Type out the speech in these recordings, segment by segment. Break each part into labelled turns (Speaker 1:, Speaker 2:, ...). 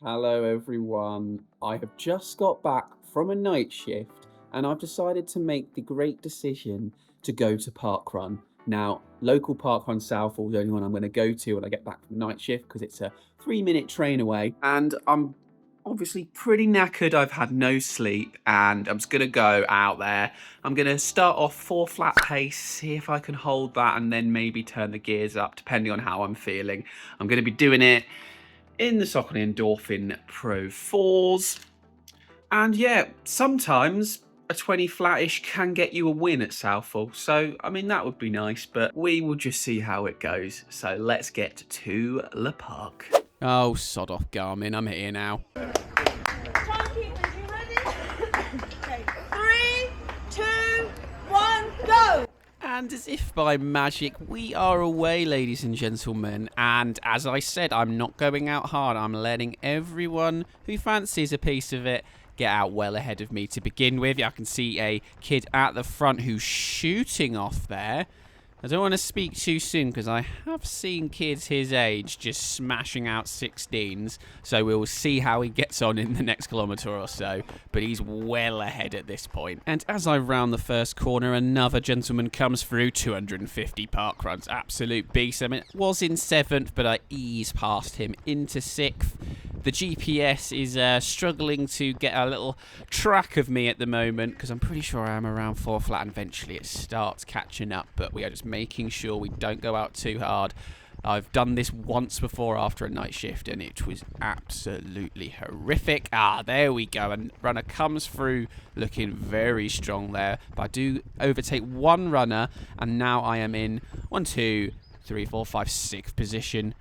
Speaker 1: Hello, everyone. I have just got back from a night shift and I've decided to make the great decision to go to Parkrun. Now, local Parkrun Southall is the only one I'm going to go to when I get back from night shift because it's a 3-minute train away. And I'm obviously pretty knackered. I've had no sleep and I'm just going to go out there. I'm going to start off 4 flat pace, see if I can hold that and then maybe turn the gears up depending on how I'm feeling. I'm going to be doing it in the Southall Endorphin Pro 4s. And yeah, sometimes a 20 flattish can get you a win at Southall. So, I mean, that would be nice, but we will just see how it goes. So let's get to the park. Oh, sod off, Garmin. I'm here now.
Speaker 2: Timekeepers, you ready? Okay. 3, 2, 1, go!
Speaker 1: And as if by magic, we are away, ladies and gentlemen. And as I said, I'm not going out hard. I'm letting everyone who fancies a piece of it get out well ahead of me to begin with. I can see a kid at the front who's shooting off there. I don't want to speak too soon because I have seen kids his age just smashing out 16s. So we'll see how he gets on in the next kilometre or so. But he's well ahead at this point. And as I round the first corner, another gentleman comes through. 250 parkruns. Absolute beast. I mean, it was in 7th, but I eased past him into 6th. The GPS is struggling to get a little track of me at the moment because I'm pretty sure I am around 4 flat and eventually it starts catching up, but we are just making sure we don't go out too hard. I've done this once before after a night shift and it was absolutely horrific. There we go. And runner comes through looking very strong there, but I do overtake one runner and now I am in 1, 2, 3, 4, 5, 6th position.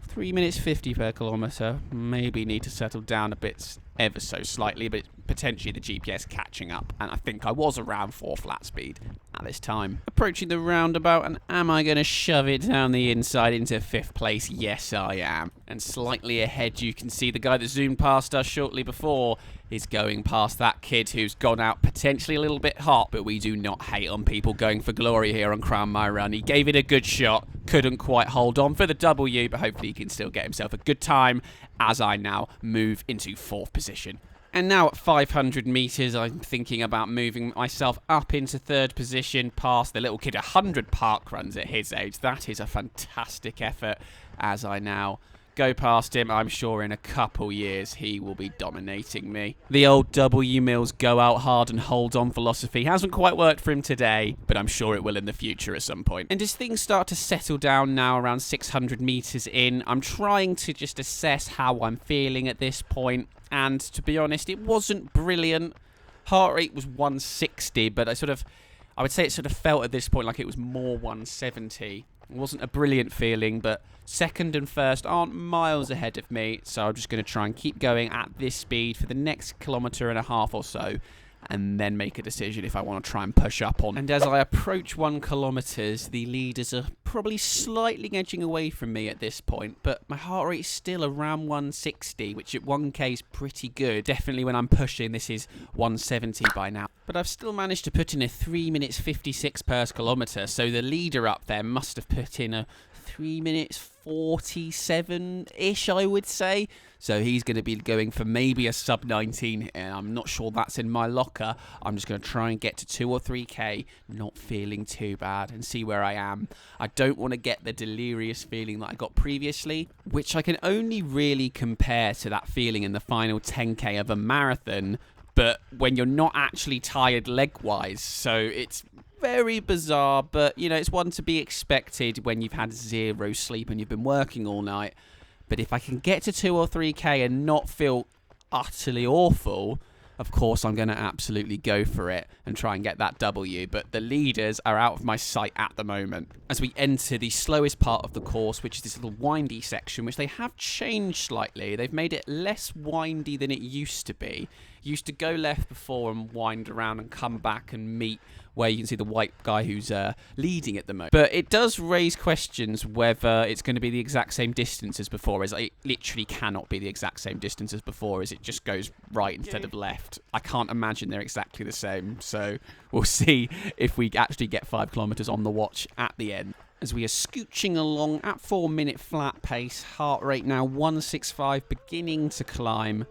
Speaker 1: 3 minutes 50 per kilometre. Maybe need to settle down a bit ever so slightly, but potentially the GPS catching up. And I think I was around 4 flat speed at this time. Approaching the roundabout, and am I going to shove it down the inside into 5th place? Yes, I am. And slightly ahead, you can see the guy that zoomed past us shortly before is going past that kid who's gone out potentially a little bit hot, but we do not hate on people going for glory here on Crown My Run. He gave it a good shot, couldn't quite hold on for the W, but hopefully he can still get himself a good time as I now move into 4th position. And now at 500 metres, I'm thinking about moving myself up into 3rd position past the little kid. 100 park runs at his age. That is a fantastic effort as I now go past him. I'm sure in a couple years he will be dominating me. The old W Mills go out hard and hold on philosophy hasn't quite worked for him today, but I'm sure it will in the future at some point. And as things start to settle down now around 600 metres in, I'm trying to just assess how I'm feeling at this point. And to be honest, it wasn't brilliant. Heart rate was 160, but I would say it sort of felt at this point like it was more 170. It wasn't a brilliant feeling, but 2nd and 1st aren't miles ahead of me, so I'm just going to try and keep going at this speed for the next 1.5 kilometres or so, and then make a decision if I want to try and push up on. And as I approach 1 kilometre, the leaders are probably slightly edging away from me at this point, but my heart rate is still around 160, which at 1k is pretty good. Definitely when I'm pushing, this is 170 by now. But I've still managed to put in a 3 minutes 56 per kilometre, so the leader up there must have put in a 3 minutes 47-ish, I would say. So he's going to be going for maybe a sub 19, and I'm not sure that's in my locker. I'm just going to try and get to 2 or 3k, not feeling too bad, and see where I am. I don't want to get the delirious feeling that I got previously, which I can only really compare to that feeling in the final 10k of a marathon, but when you're not actually tired leg-wise, so it's very bizarre, but, you know, it's one to be expected when you've had 0 sleep and you've been working all night. But if I can get to 2 or 3k and not feel utterly awful, of course I'm going to absolutely go for it and try and get that W. But the leaders are out of my sight at the moment. As we enter the slowest part of the course, which is this little windy section, which they have changed slightly. They've made it less windy than it used to be. It used to go left before and wind around and come back and meet where you can see the white guy who's leading at the moment. But it does raise questions whether it's going to be the exact same distance as before, as it literally cannot be the exact same distance as before, as it just goes right instead of left. I can't imagine they're exactly the same, so we'll see if we actually get 5 kilometres on the watch at the end. as we are scooching along at 4-minute flat pace. Heart rate now 165, beginning to climb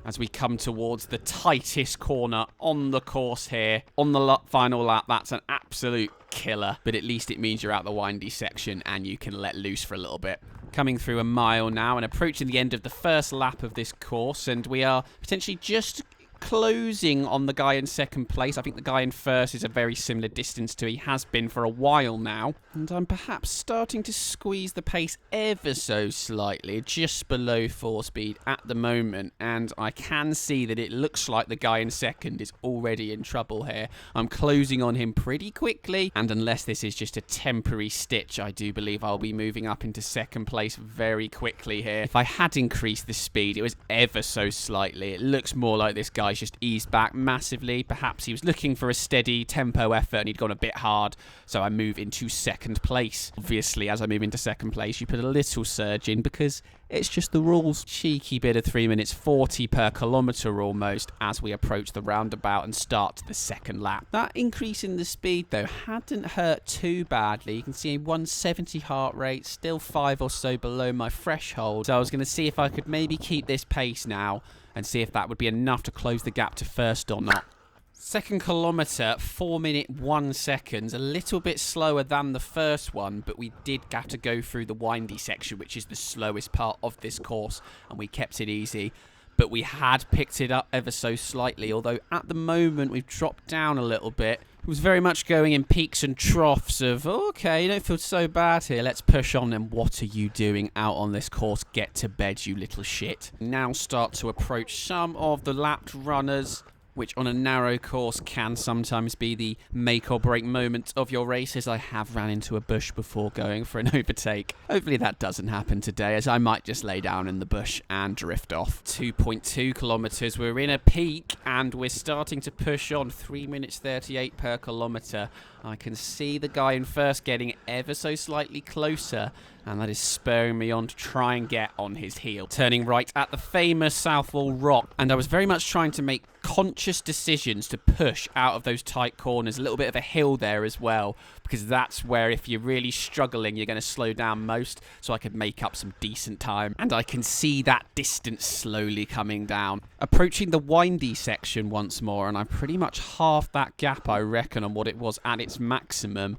Speaker 1: as we come towards the tightest corner on the course here. On the final lap, that's an absolute killer, but at least it means you're out the windy section and you can let loose for a little bit. Coming through a mile now and approaching the end of the first lap of this course, and we are potentially just closing on the guy in second place. I think the guy in first is a very similar distance to he has been for a while now. And I'm perhaps starting to squeeze the pace ever so slightly, just below 4 speed at the moment. And I can see that it looks like the guy in second is already in trouble here. I'm closing on him pretty quickly. And unless this is just a temporary stitch, I do believe I'll be moving up into second place very quickly here. If I had increased the speed, it was ever so slightly. It looks more like this guy just eased back massively. Perhaps he was looking for a steady tempo effort and he'd gone a bit hard, so I move into second place. Obviously, as I move into second place, you put a little surge in because it's just the rules. Cheeky bit of 3 minutes 40 per kilometre almost as we approach the roundabout and start the second lap. That increase in the speed though hadn't hurt too badly. You can see a 170 heart rate, still 5 or so below my threshold. So I was going to see if I could maybe keep this pace now and see if that would be enough to close the gap to first or not. Second kilometre, 4 minute 1 seconds, a little bit slower than the first one, but we did have to go through the windy section, which is the slowest part of this course, and we kept it easy. But we had picked it up ever so slightly, although at the moment we've dropped down a little bit. It was very much going in peaks and troughs of, oh, okay, you don't feel so bad here, let's push on, and what are you doing out on this course? Get to bed, you little shit. Now start to approach some of the lapped runners, which on a narrow course can sometimes be the make or break moment of your races. I have ran into a bush before going for an overtake. Hopefully that doesn't happen today, as I might just lay down in the bush and drift off. 2.2 kilometres, we're in a peak and we're starting to push on. 3 minutes 38 per kilometre. I can see the guy in first getting ever so slightly closer, and that is spurring me on to try and get on his heel. Turning right at the famous Southall Rock, and I was very much trying to make conscious decisions to push out of those tight corners. A little bit of a hill there as well, because that's where if you're really struggling, you're going to slow down most, so I could make up some decent time. And I can see that distance slowly coming down. Approaching the windy section once more, and I pretty much halved that gap, I reckon, on what it was at its maximum.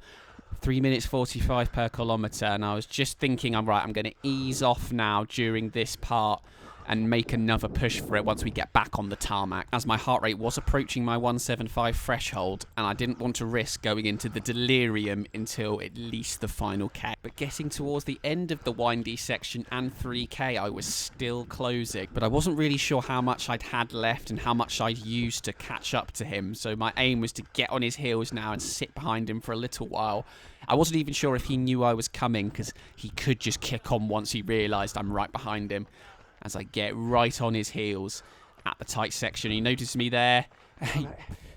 Speaker 1: 3 minutes 45 per kilometre, and I was just thinking, I'm going to ease off now during this part and make another push for it once we get back on the tarmac, as my heart rate was approaching my 175 threshold and I didn't want to risk going into the delirium until at least the final K. But getting towards the end of the windy section and 3K, I was still closing, but I wasn't really sure how much I'd had left and how much I'd used to catch up to him, so my aim was to get on his heels now and sit behind him for a little while. I wasn't even sure if he knew I was coming, because he could just kick on once he realised I'm right behind him. As I get right on his heels at the tight section, he noticed me there. He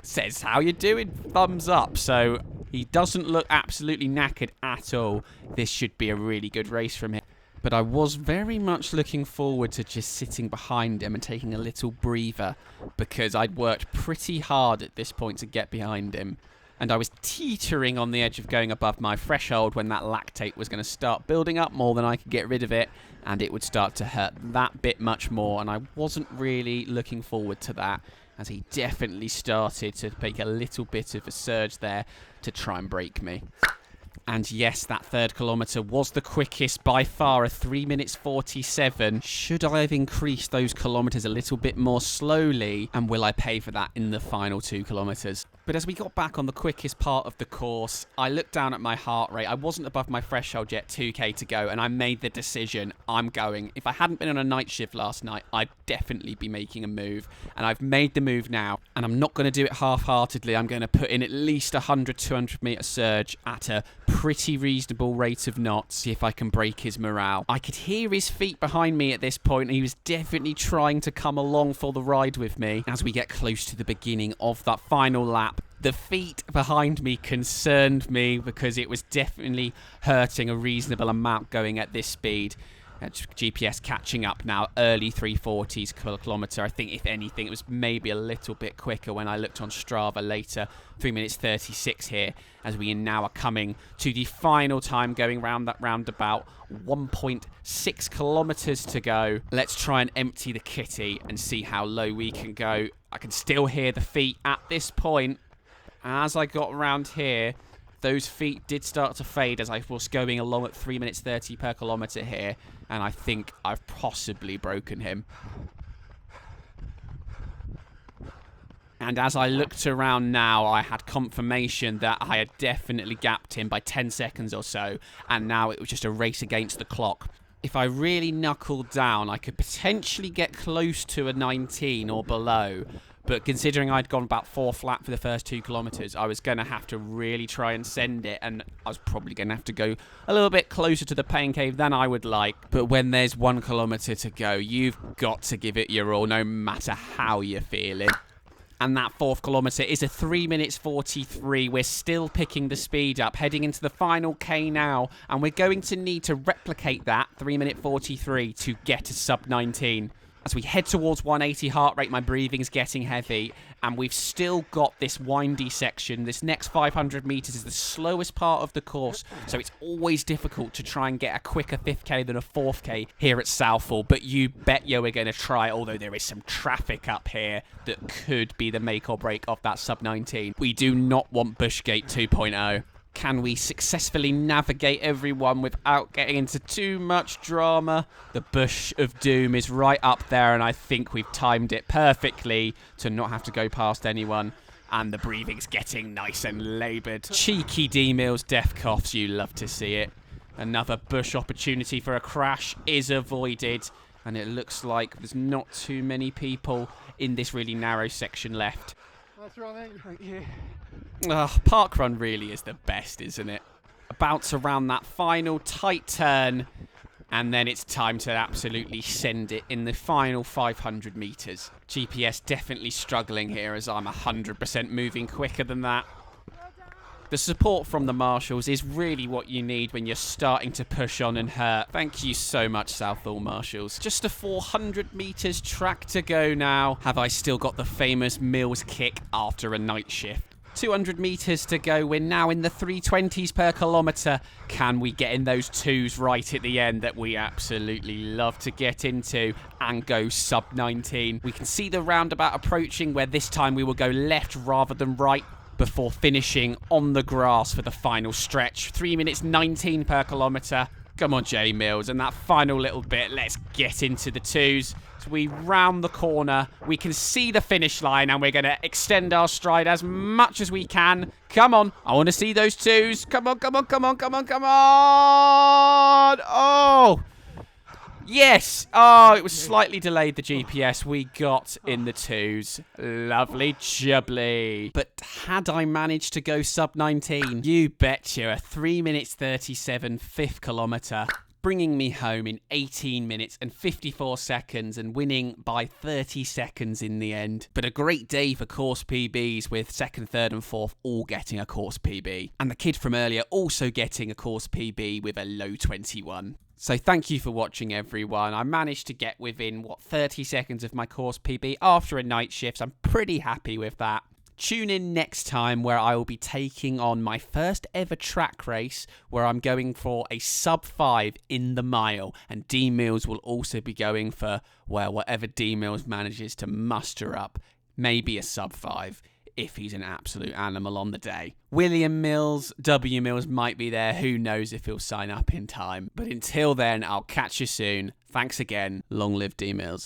Speaker 1: says, "How you doing?" Thumbs up. So he doesn't look absolutely knackered at all. This should be a really good race from him. But I was very much looking forward to just sitting behind him and taking a little breather, because I'd worked pretty hard at this point to get behind him. And I was teetering on the edge of going above my threshold when that lactate was going to start building up more than I could get rid of it, and it would start to hurt that bit much more, and I wasn't really looking forward to that, as he definitely started to take a little bit of a surge there to try and break me. And yes, that third kilometre was the quickest by far, a 3 minutes 47. Should I have increased those kilometres a little bit more slowly? And will I pay for that in the final 2 kilometres? But as we got back on the quickest part of the course, I looked down at my heart rate. I wasn't above my threshold yet, 2K to go, and I made the decision, I'm going. If I hadn't been on a night shift last night, I'd definitely be making a move. And I've made the move now, and I'm not going to do it half-heartedly. I'm going to put in at least a 100, 200 metre surge at a pretty reasonable rate of knots, see if I can break his morale. I could hear his feet behind me at this point, and he was definitely trying to come along for the ride with me. As we get close to the beginning of that final lap, the feet behind me concerned me, because it was definitely hurting a reasonable amount going at this speed. GPS catching up now, early 340s per kilometre. I think, if anything, it was maybe a little bit quicker when I looked on Strava later. 3 minutes 36 here, as we now are coming to the final time going round that roundabout. 1.6 kilometres to go. Let's try and empty the kitty and see how low we can go. I can still hear the feet at this point. As I got around here, those feet did start to fade as I was going along at 3 minutes 30 per kilometre here. And I think I've possibly broken him. And as I looked around now, I had confirmation that I had definitely gapped him by 10 seconds or so. And now it was just a race against the clock. If I really knuckled down, I could potentially get close to a 19 or below. But considering I'd gone about 4 flat for the first 2 kilometres, I was going to have to really try and send it. And I was probably going to have to go a little bit closer to the pain cave than I would like. But when there's 1 kilometre to go, you've got to give it your all, no matter how you're feeling. And that 4th kilometre is a 3 minutes 43. We're still picking the speed up, heading into the final K now. And we're going to need to replicate that 3 minute 43 to get a sub 19. As we head towards 180 heart rate, my breathing's getting heavy, and we've still got this windy section. This next 500 metres is the slowest part of the course, so it's always difficult to try and get a quicker 5th K than a 4th K here at Southall. But you bet you we're going to try, although there is some traffic up here that could be the make or break of that sub 19. We do not want Bushgate 2.0. Can we successfully navigate everyone without getting into too much drama? The bush of doom is right up there, and I think we've timed it perfectly to not have to go past anyone. And the breathing's getting nice and laboured. Cheeky D-Mills death coughs, you love to see it. Another bush opportunity for a crash is avoided, and it looks like there's not too many people in this really narrow section left.
Speaker 3: That's right, mate. Thank you.
Speaker 1: Parkrun really is the best, isn't it? About to round that final tight turn, and then it's time to absolutely send it in the final 500 metres. GPS definitely struggling here, as I'm 100% moving quicker than that. The support from the marshals is really what you need when you're starting to push on and hurt. Thank you so much, Southall marshals. Just a 400 metres track to go now. Have I still got the famous Mills kick after a night shift? 200 metres to go. We're now in the 320s per kilometre. Can we get in those 2s right at the end that we absolutely love to get into and go sub 19? We can see the roundabout approaching, where this time we will go left rather than right before finishing on the grass for the final stretch. 3 minutes 19 per kilometre. Come on, J Mills. And that final little bit, let's get into the 2s. So we round the corner. We can see the finish line, and we're going to extend our stride as much as we can. Come on. I want to see those 2s. Come on, come on, come on, come on, come on. Oh, yes. Oh, it was slightly delayed, the GPS. We got in the 2s. Lovely jubbly. But had I managed to go sub 19, you betcha, a 3 minutes 37 5th kilometre, bringing me home in 18 minutes and 54 seconds and winning by 30 seconds in the end. But a great day for course PBs, with 2nd, 3rd and 4th all getting a course PB. And the kid from earlier also getting a course PB with a low 21. So thank you for watching, everyone. I managed to get within, 30 seconds of my course PB after a night shift. So I'm pretty happy with that. Tune in next time, where I will be taking on my first ever track race, where I'm going for a sub 5 in the mile. And D-Mills will also be going for, well, whatever D-Mills manages to muster up. Maybe a sub 5. If he's an absolute animal on the day. William Mills, W Mills might be there. Who knows if he'll sign up in time. But until then, I'll catch you soon. Thanks again. Long live D Mills.